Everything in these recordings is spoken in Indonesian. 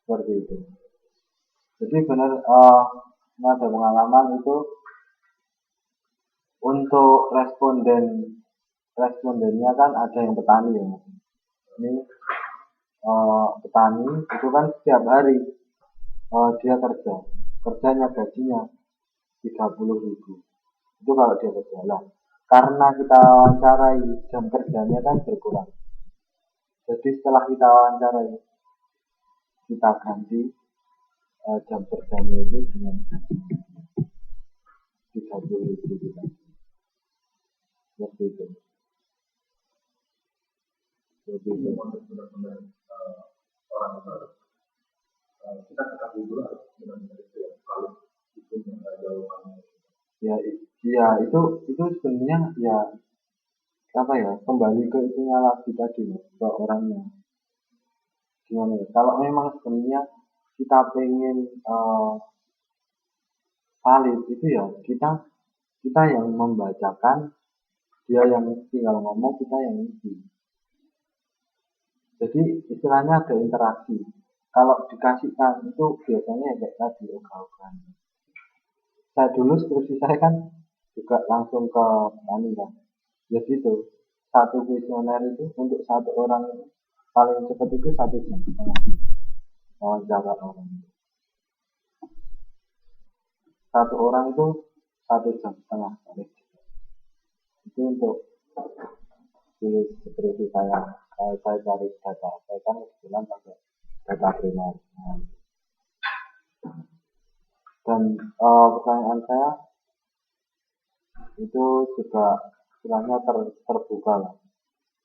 seperti itu. Jadi benar ada pengalaman itu untuk respondennya kan ada yang petani ya. Ini petani itu kan setiap hari dia kerjanya gajinya 30.000 itu kalau dia berjalan. Karena kita wawancarai jam kerjanya kan berkurang. Jadi setelah kita wawancarai kita ganti jam kerjanya itu dengan gaji 30.000 kita. Seperti itu. Jadi itu benar-benar orang itu harus kita ketahui dulu harus benar-benar itu ya kalau itu nggak jauh ya itu sebenarnya ya apa ya kembali ke itunya lagi tadi ke orangnya gimana ya kalau memang sebenarnya kita pengen valid itu ya kita yang membacakan dia yang tinggal ngomong kita yang isi. Jadi istilahnya ada interaksi. Kalau dikasihkan itu biasanya kayak tadi ogah-ogahan. Saya dulu skripsi saya kan juga langsung ke petani kan. Ya gitu. Satu kuesioner itu untuk satu orang itu paling cepat itu 1,5 jam wawancara orang. Satu orang itu 1,5 jam paling cepat. Itu untuk tulis skripsi saya cari data. Saya kan kebetulan pakai data primer. Dan pertanyaan saya itu juga istilahnya terbuka lah.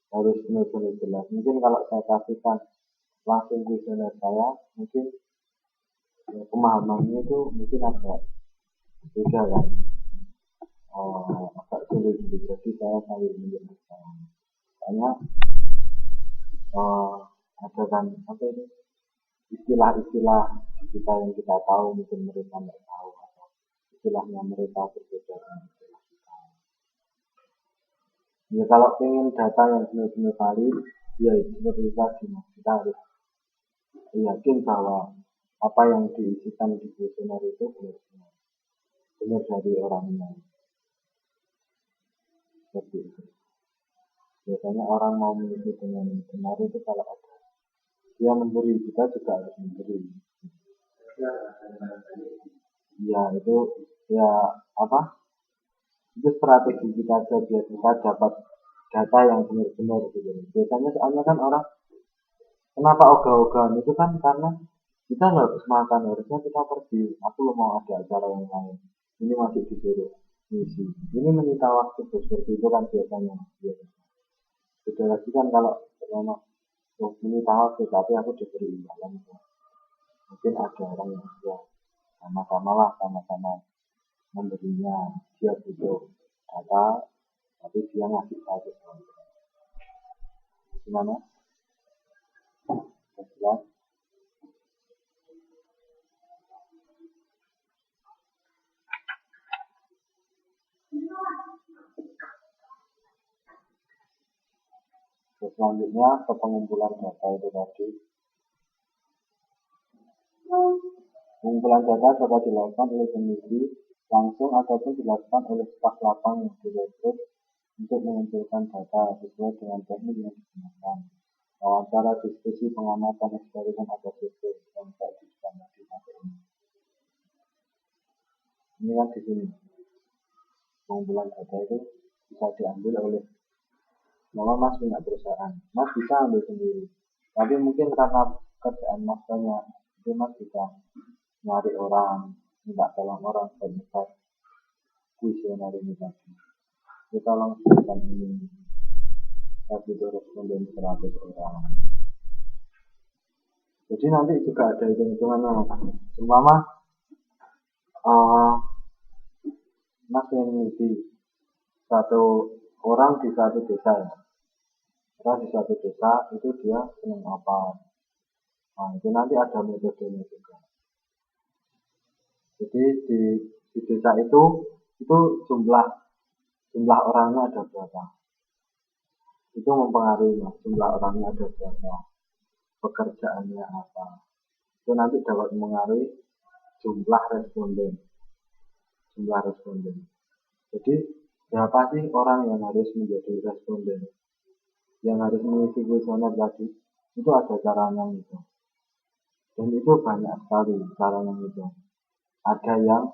Harus benar-benar jelas. Mungkin kalau saya kasihkan langsung kuesioner saya, mungkin pemahamannya itu mungkin agak beda kan. Agak sulit gitu. Jadi saya sambil menjelaskan. Karena ada kan apa itu istilah-istilah kita yang kita tahu mungkin mereka nggak tahu atau istilahnya mereka berbeda dengan istilah kita. Ya kalau pengen data yang benar-benar valid, ya seperti tadi kita harus yakin bahwa apa yang diisikan di kuesioner itu benar dari orangnya. Seperti itu. Biasanya orang mau mengisi dengan benar itu kalau ada dia memberi, kita juga harus memberi. Ya itu ya apa? Itu strategi kita aja biar kita dapat data yang benar-benar gitu. Biasanya soalnya kan orang kenapa ogah-ogahan itu kan karena kita nggak habis makan harusnya kita pergi. Aku mau ada acara yang lain. Ini masih disuruh misi. Ini menyita waktu seperti itu kan biasanya. Beda lagi kan kalau pertama ini tahu tapi aku diberi imbalan. Mungkin ada orang yang ya sama-sama memberinya dia butuh data tapi dia ngasih satu gimana? Jelas? Selanjutnya ke pengumpulan data itu tadi. Pengumpulan data dapat dilakukan oleh peneliti langsung ataupun dilakukan oleh staf lapang yang direkrut untuk mengumpulkan data sesuai dengan teknik yang digunakan. Wawancara, diskusi, pengamatan, eksperimen atau survei yang tidak disepakati pada ini. Ini kan di sini. Pengumpulan data itu bisa diambil oleh Mas punya perusahaan, Mas bisa ambil sendiri. Tapi mungkin karena kerjaan Mas banyak, itu Mas bisa nyari orang, minta tolong orang buat nyebar kuesioner ini tadi. Kita tolong siapkan ini. Tapi itu responden 100 orang. Jadi nanti juga ada hitung-hitungannya. Umpama Mas yang mengisi satu orang di satu desa ya. Karena di satu desa itu dia senang apa. Nah itu nanti ada metodenya juga. Jadi di desa itu jumlah orangnya ada berapa. Itu mempengaruhi jumlah orangnya ada berapa. Pekerjaannya apa. itu nanti dapat mengaruhi jumlah responden. Jadi berapa sih orang yang harus menjadi responden, yang harus mengisi kuesioner tadi? Itu ada caranya gitu. Dan itu banyak sekali caranya gitu. Ada yang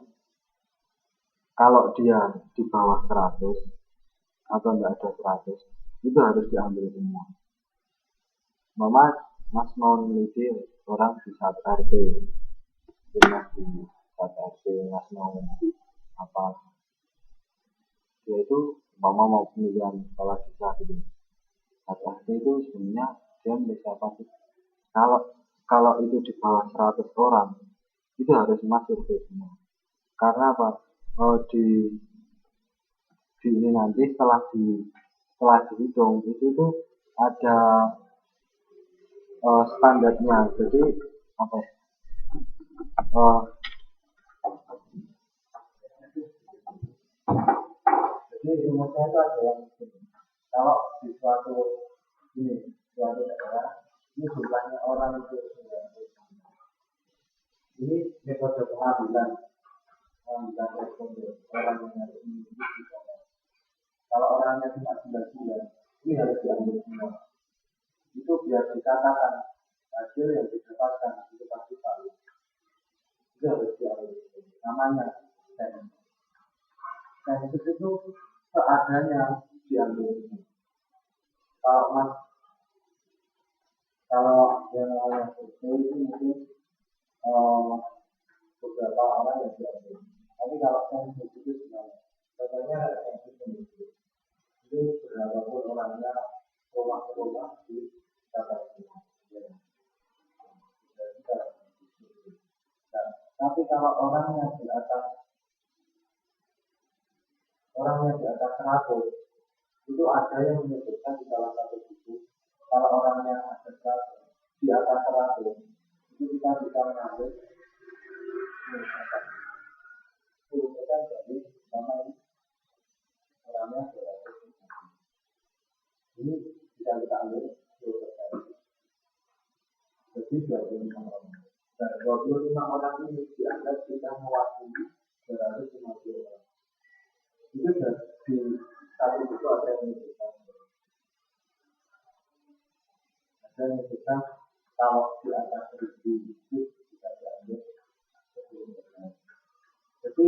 kalau dia di bawah 100 atau tidak ada 100, itu harus diambil semua. Mas mau meneliti orang di sat RT, mas di sat RT, mas mau apa? Dia itu mau pemilihan kepala desa gitu. Sat RT itu sebenarnya dia milik siapa sih? Kalau itu di bawah 100 orang, itu harus masuk ke semua. Karena apa? Di ini nanti setelah dihitung itu tuh ada standarnya. Jadi apa? Jadi rumusnya itu ada yang kalau di suatu negara ini jumlahnya orang itu 90. Ini metode pengambilan responden orang yang harus mengikuti. Kalau orangnya cuma 99, ini harus diambil semua. Itu biar dikatakan hasil yang didapatkan itu pasti valid. Itu harus diambil. Namanya sensus itu seadanya diambil. Kalau yang namanya survei itu mungkin beberapa orang yang diambil. Tapi kalau sensus itu sebenarnya contohnya sensus penduduk itu berapapun orangnya, rumah di dapat semua. Tapi kalau orangnya di atas 100, itu ada yang menyebutkan di salah satu buku, kalau orangnya ada 100, di atas 100, itu kita bisa mengambil 10% dari sama ini orangnya 200. Ini bisa kita ambil 10%. Jadi 25 orang. Dan 25 orang ini dianggap kita mewakili 250 orang. Itu di satu buku ada yang menyebutkan. Ada yang menyebutkan kalau di atas 1000 itu bisa diambil 10%. Jadi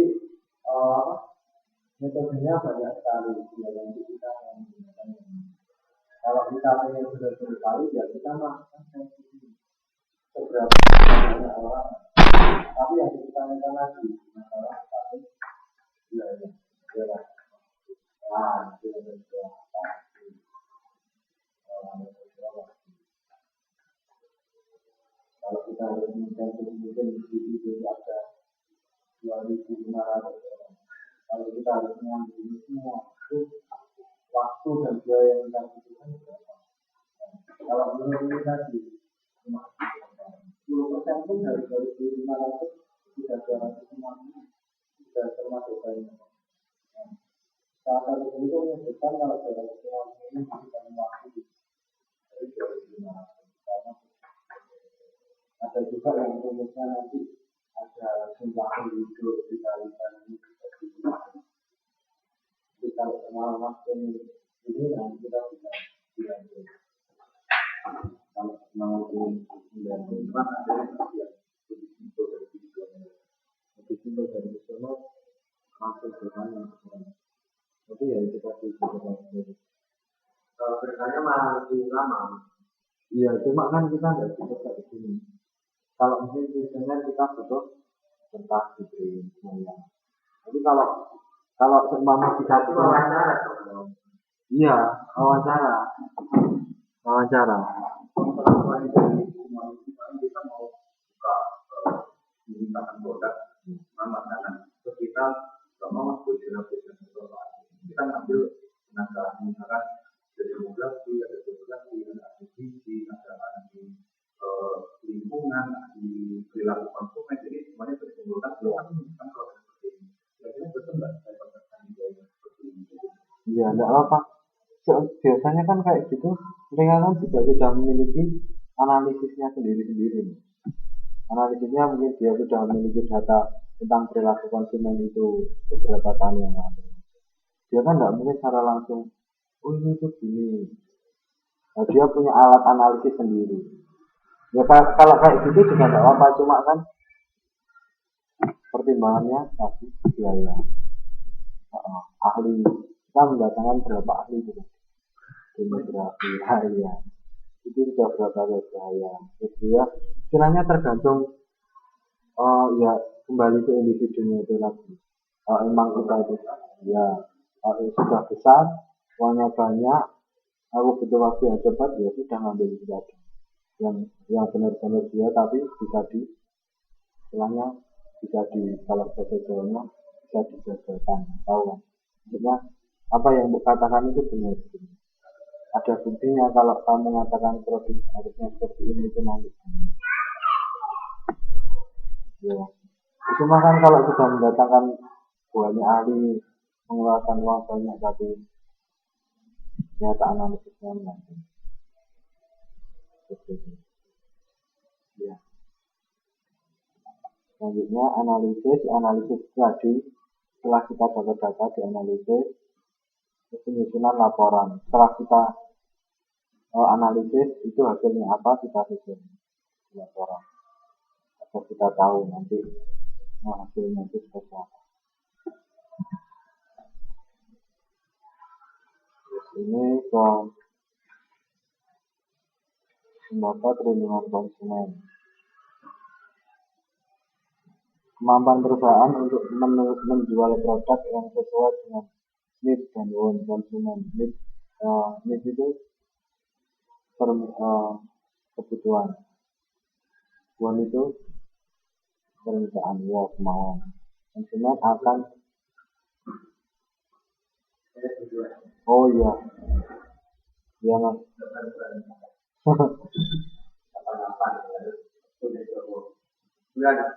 metodenya banyak sekali. Yang kita menggunakan ini. Kalau kita ingin benar-benar kali, ya kita masukkan sensus ini. Seberapa banyak orang. Tapi yang kita minta lagi masalah satu wilayah. Kalau kita harus mencari mungkin di situ ada 2.500 orang. Kalau kita harus mengambil ini semua, itu waktu dan biaya yang kita butuhkan berapa? Kalau menurut ini tadi 10% pun dari 2.500 sudah 250, sudah termasuk banyak. Salah satu itu menyebutkan kalau 250 ini kita mewakili dari 2.500. Ada juga yang rumusnya nanti ada jumlah penduduk dikalikan ini bisa digunakan. Jadi kalau pengalaman ini nanti kita bisa diambil. Kalau pengalaman 94 ada yang lebih simpel dari visioner. Lebih simpel dari visioner langsung bertanya orang. Tapi ya itu pasti juga sendiri. Bertanya malah lebih lama. Iya, cuma kan kita nggak bisa kayak gini. Kalau mungkin visioner kita butuh tentang diberi semuanya. Tapi kalau seumpama kita wawancara, iya wawancara. Kita mau buka menggunakan produk makanan, terus kita nggak mau kita ngambil tenaga misalkan dari demografi, ada aktiviti, ada anti lingkungan, di perilaku konsumen, jadi semuanya terkumpulkan keluar kan kalau seperti ini. Kira-kira betul nggak saya katakan seperti ini? Iya, nggak apa. Biasanya kan kayak gitu, mereka kan juga sudah memiliki analisisnya sendiri-sendiri. Analisisnya mungkin dia sudah memiliki data tentang perilaku konsumen itu beberapa tahun yang lalu. Dia kan nggak mungkin secara langsung, oh ini tuh gini. Nah, dia punya alat analisis sendiri. Ya kalau kayak gitu juga nggak apa-apa, cuma kan pertimbangannya tadi biaya. Ahli kita mendatangkan berapa ahli gitu. Demografi, ya. Itu sudah berapa biaya. Jadi ya, istilahnya tergantung ya kembali ke individunya itu lagi. Emang kita itu ya sudah besar, uangnya banyak, aku butuh waktu yang cepat, ya sudah ngambil sesuatu yang benar-benar dia, tapi bisa di istilahnya bisa di kalau bahasa Jawanya bisa dijagalkan, tahu kan? Maksudnya apa yang Buk katakan itu benar. Ada buktinya kalau kamu mengatakan produk harusnya seperti ini itu nanti. Ya. Itu mah kan kalau sudah mendatangkan banyak ahli mengeluarkan uang banyak tapi ternyata analisisnya nanti. Ya. Selanjutnya analisis tadi setelah kita dapat data dianalisis penyusunan laporan. Setelah kita analisis itu hasilnya apa kita susun laporan agar kita tahu nanti hasilnya itu seperti apa. Terus ini ke data perlindungan konsumen. Kemampuan perusahaan untuk menjual produk yang sesuai dengan need dan want konsumen. Need itu kebutuhan, want itu permintaan, ya kemauan. Konsumen akan oh iya mas.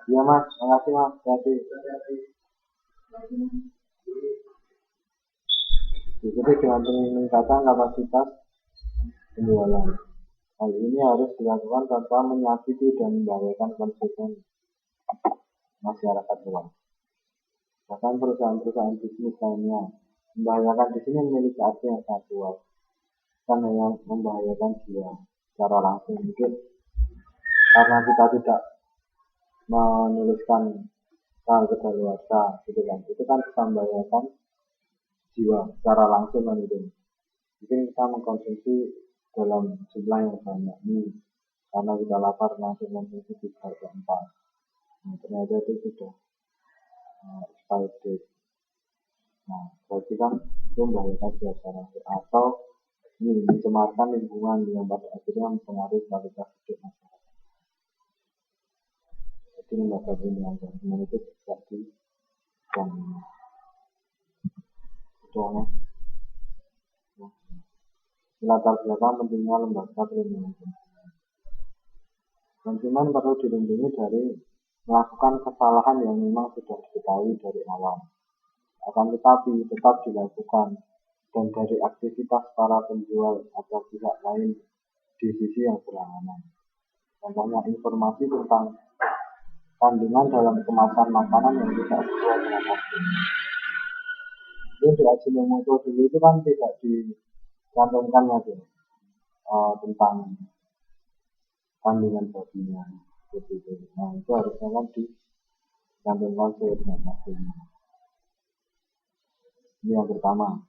Iya mas, makasih mas, hati. Jadi dengan peningkatan kapasitas penjualan. Hal ini harus dilakukan tanpa menyakiti dan membahayakan konsumen masyarakat luas. Bahkan perusahaan-perusahaan bisnis lainnya membahayakan di sini memiliki arti yang sangat luas. Kan hanya membahayakan dia secara langsung mungkin karena kita tidak menuliskan hal kedaluarsa gitu kan, itu kan bisa membahayakan jiwa secara langsung kan gitu. Mungkin kita mengkonsumsi dalam jumlah yang banyak ini karena kita lapar langsung konsumsi 3 atau 4. Nah, ternyata itu sudah expired date. Nah, berarti kan itu membahayakan jiwa secara langsung atau ini mencemarkan lingkungan yang pada akhirnya mempengaruhi kualitas hidup masyarakat. Jadi lembaga perlindungan konsumen itu tidak di latar belakang pentingnya lembaga perlindungan konsumen. Konsumen perlu dilindungi dari melakukan kesalahan yang memang sudah diketahui dari awal, akan tetapi tetap dilakukan dan dari aktivitas para penjual atau pihak lain di sisi yang berlawanan. Contohnya informasi tentang kandungan dalam kemasan makanan yang tidak sesuai dengan asli. Ini di Ajinomoto dulu itu kan tidak dicantumkan lagi tentang kandungan babinya seperti itu. Nah itu harusnya kan dicantumkan sesuai dengan aslinya. Ini yang pertama.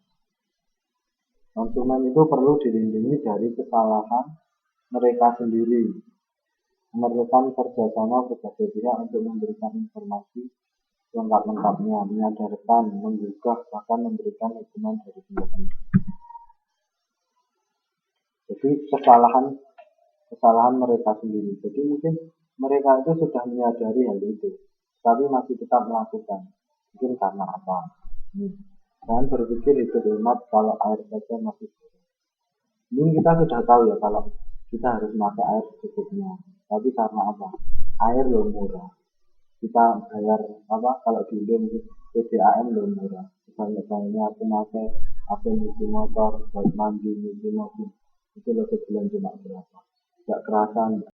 Konsumen itu perlu dilindungi dari kesalahan mereka sendiri, memerlukan kerjasama berbagai pihak untuk memberikan informasi lengkap-lengkapnya, menyadarkan, menggugah, bahkan memberikan hukuman dari tindakan. Jadi kesalahan mereka sendiri. Jadi mungkin mereka itu sudah menyadari hal itu, tapi masih tetap melakukan. Mungkin karena apa? Jangan berpikir hidup hemat kalau air saja masih kurang. Mungkin kita sudah tahu ya kalau kita harus memakai air secukupnya. Tapi karena apa? Air loh murah. Kita bayar apa? Kalau di Indonesia PDAM loh murah. Banyak-banyaknya aku pakai aku nyuci motor, buat mandi, nyuci mobil. Itu loh sebulan cuma berapa? Gak kerasa.